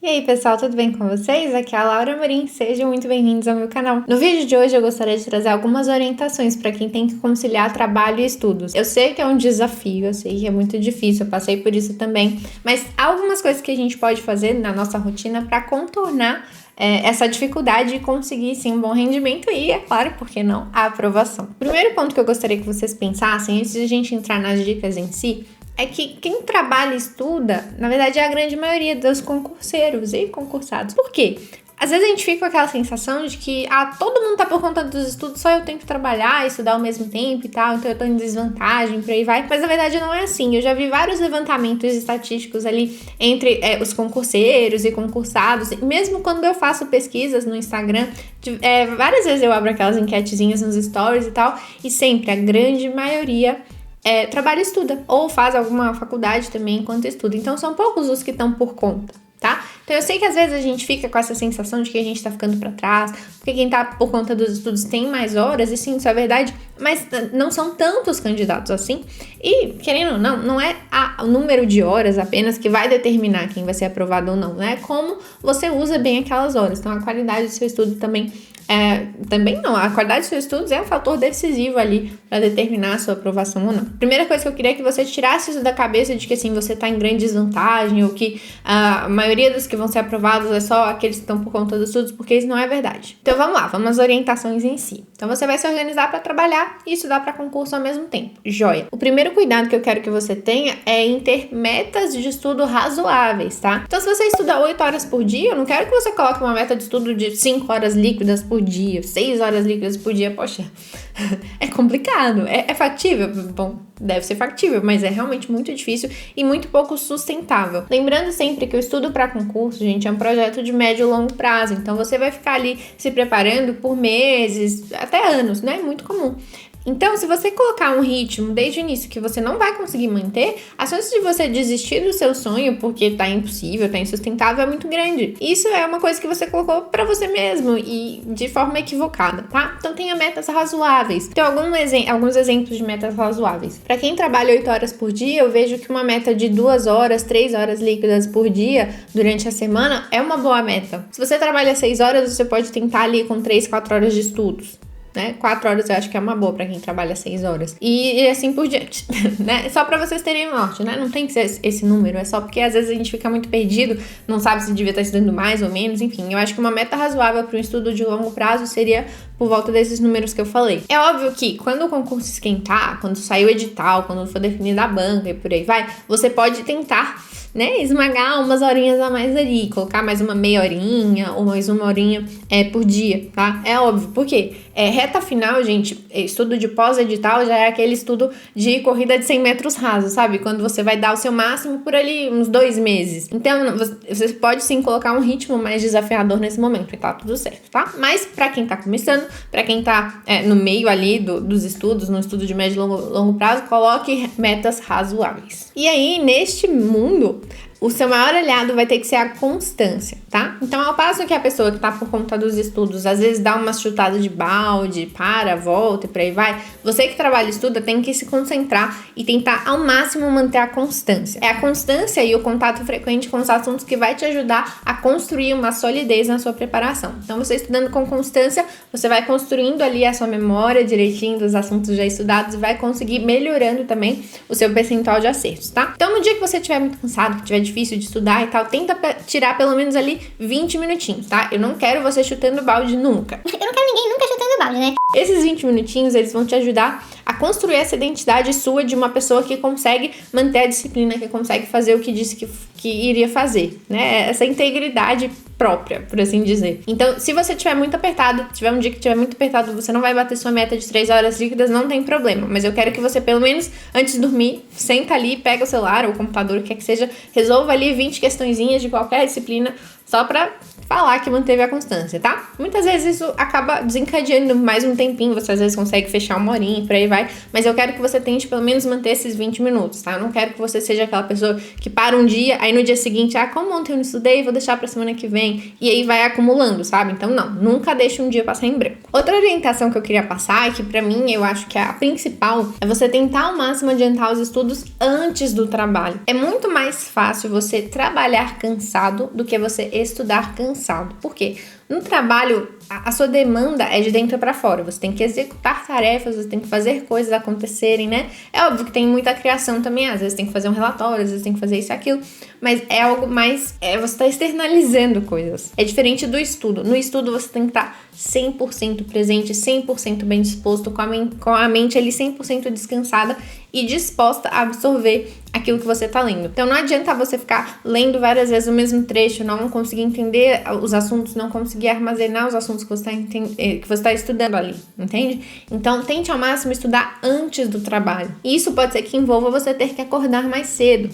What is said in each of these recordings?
E aí pessoal, tudo bem com vocês? Aqui é a Laura Amorim, sejam muito bem-vindos ao meu canal. No vídeo de hoje eu gostaria de trazer algumas orientações para quem tem que conciliar trabalho e estudos. Eu sei que é um desafio, eu sei que é muito difícil, eu passei por isso também, mas há algumas coisas que a gente pode fazer na nossa rotina para contornar essa dificuldade de conseguir sim um bom rendimento e, é claro, por que não, a aprovação. O primeiro ponto que eu gostaria que vocês pensassem, antes de a gente entrar nas dicas em si, é que quem trabalha e estuda, na verdade, é a grande maioria dos concurseiros e concursados. Por quê? Às vezes a gente fica com aquela sensação de que todo mundo tá por conta dos estudos, só eu tenho que trabalhar e estudar ao mesmo tempo e tal, então eu tô em desvantagem, por aí vai. Mas na verdade não é assim. Eu já vi vários levantamentos estatísticos ali entre os concurseiros e concursados. E mesmo quando eu faço pesquisas no Instagram, várias vezes eu abro aquelas enquetezinhas nos stories e tal, e sempre a grande maioria trabalha e estuda, ou faz alguma faculdade também enquanto estuda. Então são poucos os que estão por conta, tá? Então eu sei que às vezes a gente fica com essa sensação de que a gente tá ficando pra trás, porque quem tá por conta dos estudos tem mais horas, e sim, isso é verdade, mas não são tantos candidatos assim, e querendo ou não é o número de horas apenas que vai determinar quem vai ser aprovado ou não, né? Como você usa bem aquelas horas, então a qualidade do seu estudo também a qualidade dos seus estudos é um fator decisivo ali para determinar a sua aprovação ou não. Primeira coisa que eu queria é que você tirasse isso da cabeça de que assim, você tá em grande desvantagem ou que a maioria dos que vão ser aprovados é só aqueles que estão por conta dos estudos, porque isso não é verdade. Então vamos lá, vamos às orientações em si. Então você vai se organizar para trabalhar e estudar para concurso ao mesmo tempo. Joia! O primeiro cuidado que eu quero que você tenha é em ter metas de estudo razoáveis, tá? Então se você estuda 8 horas por dia, eu não quero que você coloque uma meta de estudo de 5 horas líquidas por dia, 6 horas líquidas por dia, poxa, é complicado, é factível? Bom, deve ser factível, mas é realmente muito difícil e muito pouco sustentável. Lembrando sempre que o estudo para concurso, gente, é um projeto de médio e longo prazo, então você vai ficar ali se preparando por meses, até anos, né? Muito comum. Então, se você colocar um ritmo desde o início que você não vai conseguir manter, a chance de você desistir do seu sonho porque tá impossível, tá insustentável, é muito grande. Isso é uma coisa que você colocou pra você mesmo e de forma equivocada, tá? Então, tenha metas razoáveis. Então, alguns exemplos de metas razoáveis. Pra quem trabalha 8 horas por dia, eu vejo que uma meta de 2 horas, 3 horas líquidas por dia durante a semana é uma boa meta. Se você trabalha 6 horas, você pode tentar ali com 3, 4 horas de estudos. 4 horas eu acho que é uma boa pra quem trabalha 6 horas. E assim por diante, né? Só pra vocês terem norte, né? Não tem que ser esse número, é só porque às vezes a gente fica muito perdido, não sabe se devia estar estudando mais ou menos, enfim. Eu acho que uma meta razoável para um estudo de longo prazo seria por volta desses números que eu falei. É óbvio que quando o concurso esquentar, quando sair o edital, quando for definida a banca e por aí vai, você pode tentar, né, esmagar umas horinhas a mais ali, colocar mais uma meia horinha ou mais uma horinha por dia, tá? É óbvio, por quê? Reta final, gente, estudo de pós-edital já é aquele estudo de corrida de 100 metros rasos, sabe? Quando você vai dar o seu máximo por ali uns 2 meses. Então, você pode sim colocar um ritmo mais desafiador nesse momento e tá tudo certo, tá? Mas pra quem tá começando, pra quem tá no meio ali dos estudos, no estudo de médio e longo prazo, coloque metas razoáveis. E aí, neste mundo, o seu maior aliado vai ter que ser a constância, tá? Então, ao passo que a pessoa que tá por conta dos estudos, às vezes dá uma chutada de balde, volta e por aí vai, você que trabalha e estuda tem que se concentrar e tentar ao máximo manter a constância. É a constância e o contato frequente com os assuntos que vai te ajudar a construir uma solidez na sua preparação. Então, você estudando com constância, você vai construindo ali a sua memória direitinho dos assuntos já estudados e vai conseguir melhorando também o seu percentual de acertos, tá? Então, no dia que você estiver muito cansado, que estiver difícil de estudar e tal, tenta tirar pelo menos ali 20 minutinhos, tá? Eu não quero você chutando balde nunca. Eu não quero ninguém nunca chutando balde, né? Esses 20 minutinhos, eles vão te ajudar a construir essa identidade sua de uma pessoa que consegue manter a disciplina, que consegue fazer o que disse que iria fazer, né? Essa integridade própria, por assim dizer. Então, se você estiver muito apertado, tiver um dia que estiver muito apertado, você não vai bater sua meta de 3 horas líquidas, não tem problema. Mas eu quero que você, pelo menos, antes de dormir, senta ali, pega o celular ou o computador, o que quer que seja, resolva ali 20 questõezinhas de qualquer disciplina, só pra falar que manteve a constância, tá? Muitas vezes isso acaba desencadeando mais um tempinho, você às vezes consegue fechar uma horinha e por aí vai, mas eu quero que você tente pelo menos manter esses 20 minutos, tá? Eu não quero que você seja aquela pessoa que para um dia, aí no dia seguinte, como ontem eu não estudei, vou deixar pra semana que vem, também, e aí vai acumulando, sabe? Então não, nunca deixe um dia passar em branco. Outra orientação que eu queria passar, que pra mim eu acho que é a principal, é você tentar ao máximo adiantar os estudos antes do trabalho. É muito mais fácil você trabalhar cansado do que você estudar cansado. Por quê? No trabalho, a sua demanda é de dentro para fora. Você tem que executar tarefas, você tem que fazer coisas acontecerem, né? É óbvio que tem muita criação também. Às vezes tem que fazer um relatório, às vezes tem que fazer isso e aquilo. Mas é algo mais... você está externalizando coisas. É diferente do estudo. No estudo você tem que estar 100% presente, 100% bem disposto, com a mente ali 100% descansada e disposta a absorver aquilo que você está lendo. Então não adianta você ficar lendo várias vezes o mesmo trecho, não conseguir entender os assuntos, não conseguir armazenar os assuntos que você está estudando ali, entende? Então tente ao máximo estudar antes do trabalho. E isso pode ser que envolva você ter que acordar mais cedo.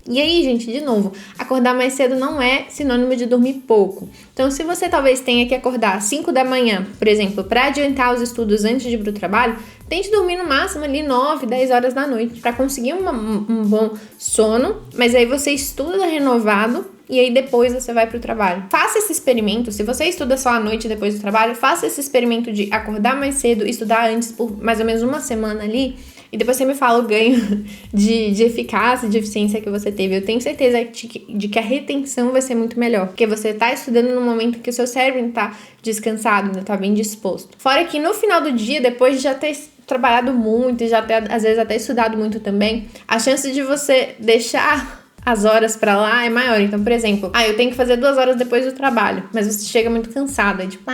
E aí, gente, de novo, acordar mais cedo não é sinônimo de dormir pouco. Então, se você talvez tenha que acordar às 5 da manhã, por exemplo, para adiantar os estudos antes de ir para o trabalho, tente dormir no máximo ali 9, 10 horas da noite para conseguir um bom sono, mas aí você estuda renovado e aí depois você vai pro trabalho. Faça esse experimento, se você estuda só à noite depois do trabalho, faça esse experimento de acordar mais cedo, estudar antes por mais ou menos uma semana ali, e depois você me fala o ganho de eficácia, de eficiência que você teve. Eu tenho certeza de que a retenção vai ser muito melhor, porque você tá estudando no momento que o seu cérebro tá descansado, tá bem disposto. Fora que no final do dia, depois de já ter trabalhado muito e já ter, às vezes, até estudado muito também, a chance de você deixar as horas pra lá é maior. Então, por exemplo, eu tenho que fazer 2 horas depois do trabalho, mas você chega muito cansada, tipo,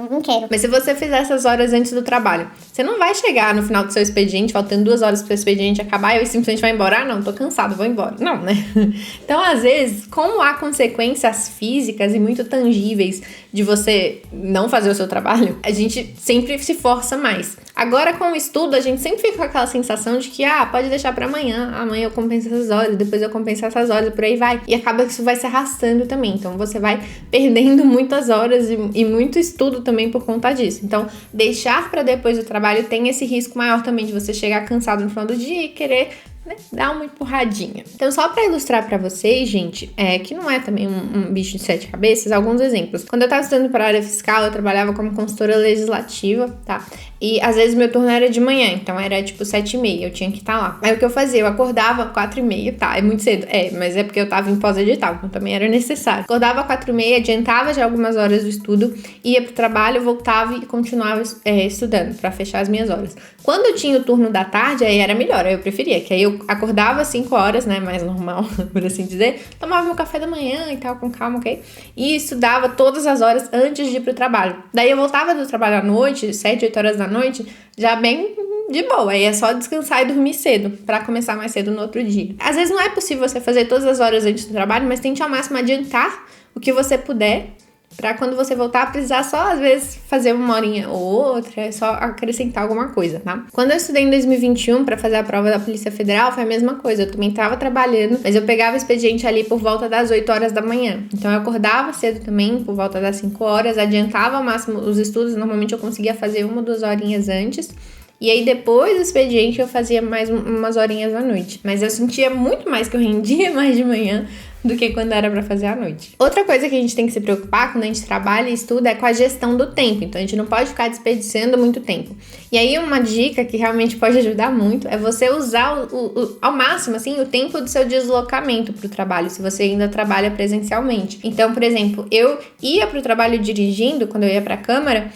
não quero. Mas se você fizer essas horas antes do trabalho, você não vai chegar no final do seu expediente, faltando 2 horas pro seu expediente acabar, e simplesmente vai embora. Não, tô cansado, vou embora. Não, né? Então, às vezes, como há consequências físicas e muito tangíveis de você não fazer o seu trabalho, a gente sempre se força mais. Agora, com o estudo, a gente sempre fica com aquela sensação de que, pode deixar pra amanhã eu compenso essas horas, depois eu compenso essas horas, e por aí vai. E acaba que isso vai se arrastando também. Então, você vai perdendo muitas horas e muito estudo também por conta disso. Então, deixar pra depois do trabalho tem esse risco maior também de você chegar cansado no final do dia e querer dar uma empurradinha. Então, só pra ilustrar pra vocês, gente, que não é também um bicho de 7 cabeças, alguns exemplos. Quando eu tava estudando pra área fiscal, eu trabalhava como consultora legislativa, tá? E às vezes meu turno era de manhã, então era tipo 7h30, eu tinha que estar lá. Aí o que eu fazia? Eu acordava 4h30, tá? É muito cedo. Mas é porque eu tava em pós-edital, então também era necessário. Acordava 4h30, adiantava já algumas horas do estudo, ia pro trabalho, voltava e continuava estudando pra fechar as minhas horas. Quando eu tinha o turno da tarde, aí era melhor, aí eu preferia, que aí eu acordava 5 horas, né, mais normal, por assim dizer, tomava meu café da manhã e tal, com calma, ok? E estudava todas as horas antes de ir pro trabalho. Daí eu voltava do trabalho à noite, 7, 8 horas da noite, já bem de boa, aí é só descansar e dormir cedo, pra começar mais cedo no outro dia. Às vezes não é possível você fazer todas as horas antes do trabalho, mas tente ao máximo adiantar o que você puder, pra quando você voltar, precisar só, às vezes, fazer uma horinha ou outra, só acrescentar alguma coisa, tá? Quando eu estudei em 2021 pra fazer a prova da Polícia Federal, foi a mesma coisa. Eu também tava trabalhando, mas eu pegava o expediente ali por volta das 8 horas da manhã. Então, eu acordava cedo também, por volta das 5 horas, adiantava ao máximo os estudos. Normalmente, eu conseguia fazer 1 ou 2 horinhas antes. E aí, depois do expediente, eu fazia mais umas horinhas à noite. Mas eu sentia muito mais que eu rendia mais de manhã do que quando era pra fazer à noite. Outra coisa que a gente tem que se preocupar quando a gente trabalha e estuda é com a gestão do tempo. Então, a gente não pode ficar desperdiçando muito tempo. E aí, uma dica que realmente pode ajudar muito é você usar ao máximo, assim, o tempo do seu deslocamento pro trabalho, se você ainda trabalha presencialmente. Então, por exemplo, eu ia pro trabalho dirigindo, quando eu ia pra Câmara,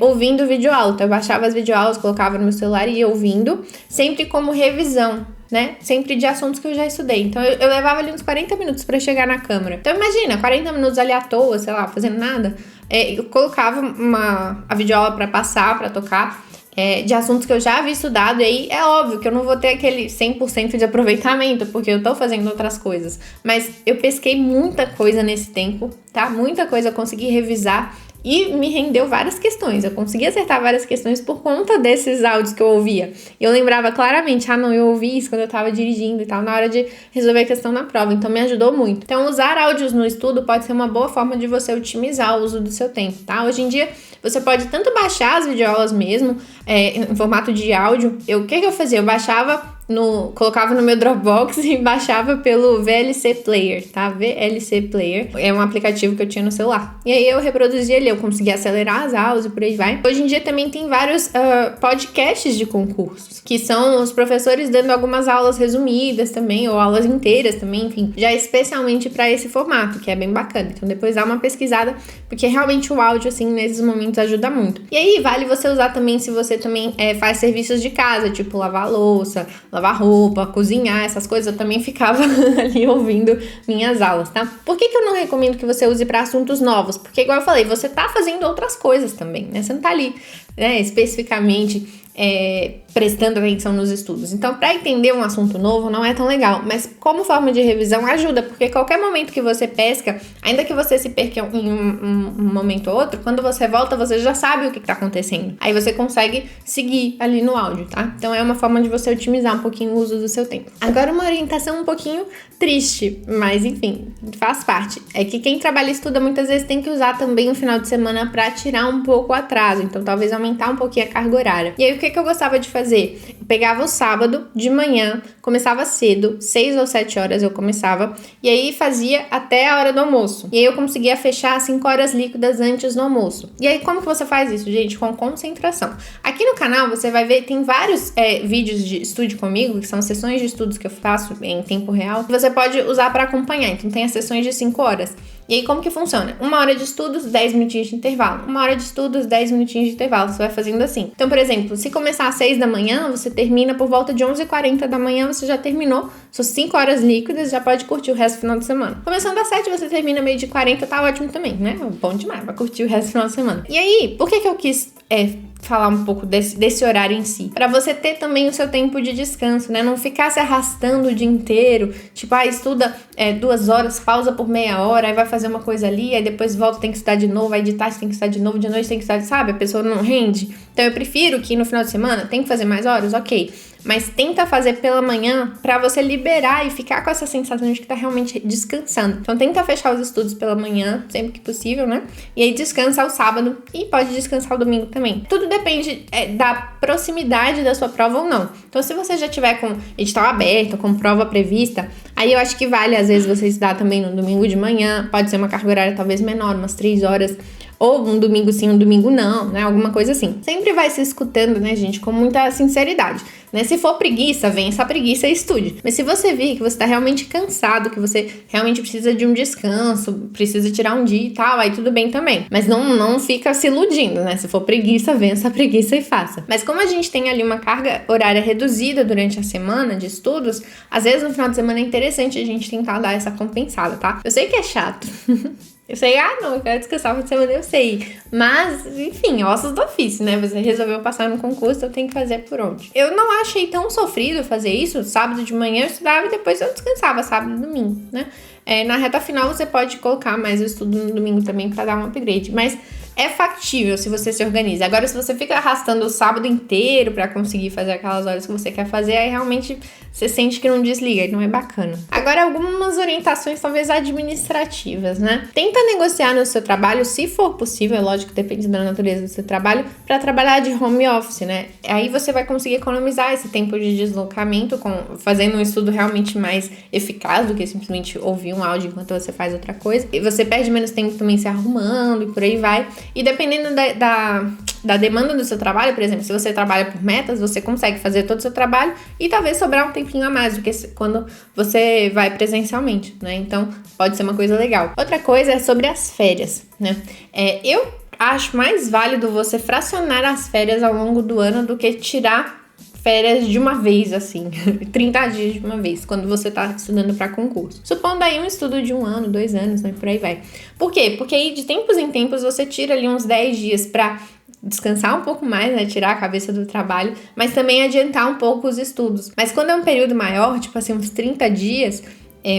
ouvindo videoaula. Então, eu baixava as videoaulas, colocava no meu celular e ia ouvindo, sempre como revisão, né? Sempre de assuntos que eu já estudei. Então, eu levava ali uns 40 minutos pra chegar na Câmara. Então, imagina, 40 minutos ali à toa, sei lá, fazendo nada. Eu colocava a videoaula pra passar, pra tocar, de assuntos que eu já havia estudado. E aí, é óbvio que eu não vou ter aquele 100% de aproveitamento, porque eu tô fazendo outras coisas. Mas eu pesquei muita coisa nesse tempo, tá? Muita coisa eu consegui revisar. E me rendeu várias questões. Eu consegui acertar várias questões por conta desses áudios que eu ouvia. E eu lembrava claramente, eu ouvi isso quando eu tava dirigindo e tal, na hora de resolver a questão na prova. Então, me ajudou muito. Então, usar áudios no estudo pode ser uma boa forma de você otimizar o uso do seu tempo, tá? Hoje em dia, você pode tanto baixar as videoaulas mesmo, em formato de áudio. O que eu fazia? Eu baixava colocava no meu Dropbox e baixava pelo VLC Player, tá? VLC Player é um aplicativo que eu tinha no celular. E aí eu reproduzia ali, eu conseguia acelerar as aulas e por aí vai. Hoje em dia também tem vários podcasts de concursos, que são os professores dando algumas aulas resumidas também, ou aulas inteiras também, enfim, já especialmente para esse formato, que é bem bacana. Então depois dá uma pesquisada, porque realmente o áudio, assim, nesses momentos ajuda muito. E aí vale você usar também se você também faz serviços de casa, tipo lavar louça, lavar roupa, cozinhar, essas coisas. Eu também ficava ali ouvindo minhas aulas, tá? Por que eu não recomendo que você use para assuntos novos? Porque, igual eu falei, você tá fazendo outras coisas também, né? Você não tá ali, né, especificamente prestando atenção nos estudos. Então, para entender um assunto novo não é tão legal, mas como forma de revisão ajuda, porque qualquer momento que você pesca, ainda que você se perca em um momento ou outro, quando você volta, você já sabe o que tá acontecendo. Aí você consegue seguir ali no áudio, tá? Então, é uma forma de você otimizar um pouquinho o uso do seu tempo. Agora, uma orientação um pouquinho triste, mas enfim, faz parte. É que quem trabalha e estuda muitas vezes tem que usar também o final de semana para tirar um pouco o atraso, então talvez aumentar um pouquinho a carga horária. E aí, o que eu gostava de fazer? Eu pegava o sábado de manhã, começava cedo, 6 ou 7 horas eu começava, e aí fazia até a hora do almoço. E aí eu conseguia fechar 5 horas líquidas antes do almoço. E aí como que você faz isso, gente? Com concentração. Aqui no canal você vai ver, tem vários vídeos de estude comigo, que são sessões de estudos que eu faço em tempo real, que você pode usar para acompanhar. Então tem as sessões de 5 horas. E aí, como que funciona? 1 hora de estudos, 10 minutinhos de intervalo. 1 hora de estudos, 10 minutinhos de intervalo. Você vai fazendo assim. Então, por exemplo, se começar às 6 da manhã, você termina por volta de 11h40 da manhã, você já terminou suas 5 horas líquidas, já pode curtir o resto do final de semana. Começando às 7, você termina meio de 40, tá ótimo também, né? Bom demais, vai curtir o resto do final de semana. E aí, por que eu quis falar um pouco desse horário em si? Pra você ter também o seu tempo de descanso, né? Não ficar se arrastando o dia inteiro, tipo, estuda 2 horas, pausa por meia hora, aí vai fazer uma coisa ali, aí depois volta, tem que estudar de novo, aí de tarde tem que estudar de novo, de noite tem que estudar, sabe? A pessoa não rende. Então eu prefiro que no final de semana tem que fazer mais horas, ok. Mas tenta fazer pela manhã pra você liberar e ficar com essa sensação de que tá realmente descansando. Então tenta fechar os estudos pela manhã, sempre que possível, né? E aí descansa ao sábado e pode descansar ao domingo também. Tudo depende da proximidade da sua prova ou não. Então se você já tiver com edital aberto, com prova prevista, aí eu acho que vale às vezes você estudar também no domingo de manhã. Pode ser uma carga horária talvez menor, umas 3 horas. Ou um domingo sim, um domingo não, né? Alguma coisa assim. Sempre vai se escutando, né, gente? Com muita sinceridade, né? Se for preguiça, vença a preguiça e estude. Mas se você vir que você tá realmente cansado, que você realmente precisa de um descanso, precisa tirar um dia e tal, aí tudo bem também. Mas não fica se iludindo, né? Se for preguiça, vença a preguiça e faça. Mas como a gente tem ali uma carga horária reduzida durante a semana de estudos, às vezes no final de semana é interessante a gente tentar dar essa compensada, tá? Eu sei que é chato. Eu sei, não, eu quero descansar uma semana, eu sei. Mas, enfim, ossos do ofício, né? Você resolveu passar no concurso, eu tenho que fazer por onde. Eu não achei tão sofrido fazer isso. Sábado de manhã eu estudava e depois eu descansava, sábado e domingo, né? Na reta final você pode colocar mais o estudo no domingo também pra dar um upgrade. Mas é factível se você se organiza. Agora, se você fica arrastando o sábado inteiro pra conseguir fazer aquelas horas que você quer fazer, aí realmente você sente que não desliga e não é bacana. Agora, algumas orientações talvez administrativas, né? Tenta negociar no seu trabalho, se for possível, é lógico que depende da natureza do seu trabalho, pra trabalhar de home office, né? Aí você vai conseguir economizar esse tempo de deslocamento fazendo um estudo realmente mais eficaz do que simplesmente ouvir um áudio enquanto você faz outra coisa. E você perde menos tempo também se arrumando e por aí vai. E dependendo da demanda do seu trabalho, por exemplo, se você trabalha por metas, você consegue fazer todo o seu trabalho e talvez sobrar um tempinho a mais do que quando você vai presencialmente, né? Então, pode ser uma coisa legal. Outra coisa é sobre as férias, né? Eu acho mais válido você fracionar as férias ao longo do ano do que tirar férias de uma vez, assim, 30 dias de uma vez, quando você tá estudando para concurso. Supondo aí um estudo de 1 ano, 2 anos, né, por aí vai. Por quê? Porque aí de tempos em tempos você tira ali uns 10 dias pra descansar um pouco mais, né, tirar a cabeça do trabalho, mas também adiantar um pouco os estudos. Mas quando é um período maior, tipo assim, uns 30 dias,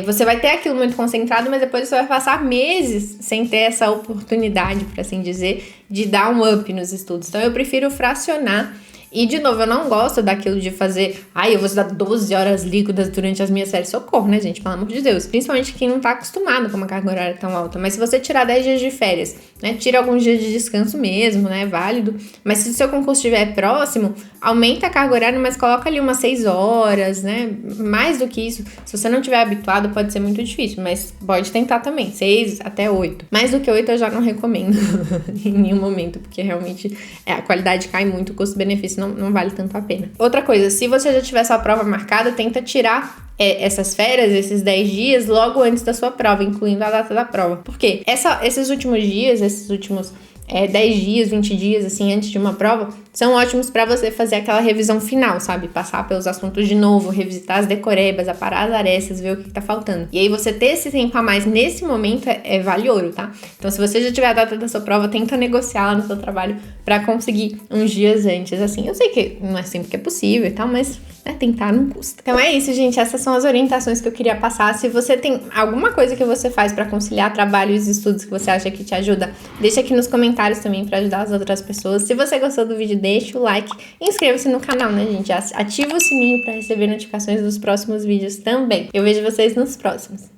você vai ter aquilo muito concentrado, mas depois você vai passar meses sem ter essa oportunidade, por assim dizer, de dar um up nos estudos. Então eu prefiro fracionar. E, de novo, eu não gosto daquilo de fazer, eu vou estudar 12 horas líquidas durante as minhas férias. Socorro, né, gente? Pelo amor de Deus. Principalmente quem não tá acostumado com uma carga horária tão alta. Mas se você tirar 10 dias de férias, né, tira alguns dias de descanso mesmo, né, válido. Mas se o seu concurso estiver próximo, aumenta a carga horária, mas coloca ali umas 6 horas, né? Mais do que isso, se você não tiver habituado, pode ser muito difícil, mas pode tentar também, 6 até 8. Mais do que 8 eu já não recomendo em nenhum momento, porque realmente a qualidade cai muito, o custo-benefício não vale tanto a pena. Outra coisa, se você já tiver sua prova marcada, tenta tirar essas férias, esses 10 dias, logo antes da sua prova, incluindo a data da prova. Por quê? Esses últimos dias, 10 dias, 20 dias, assim, antes de uma prova, são ótimos pra você fazer aquela revisão final, sabe? Passar pelos assuntos de novo, revisitar as decorebas, aparar as arestas, ver o que tá faltando. E aí você ter esse tempo a mais nesse momento vale ouro, tá? Então, se você já tiver a data da sua prova, tenta negociar lá no seu trabalho pra conseguir uns dias antes, assim. Eu sei que não é sempre que é possível e tal, mas tentar não custa. Então é isso, gente. Essas são as orientações que eu queria passar. Se você tem alguma coisa que você faz pra conciliar trabalho e os estudos que você acha que te ajuda, deixa aqui nos comentários também pra ajudar as outras pessoas. Se você gostou do vídeo, deixa o like e inscreva-se no canal, né, gente? Ativa o sininho pra receber notificações dos próximos vídeos também. Eu vejo vocês nos próximos.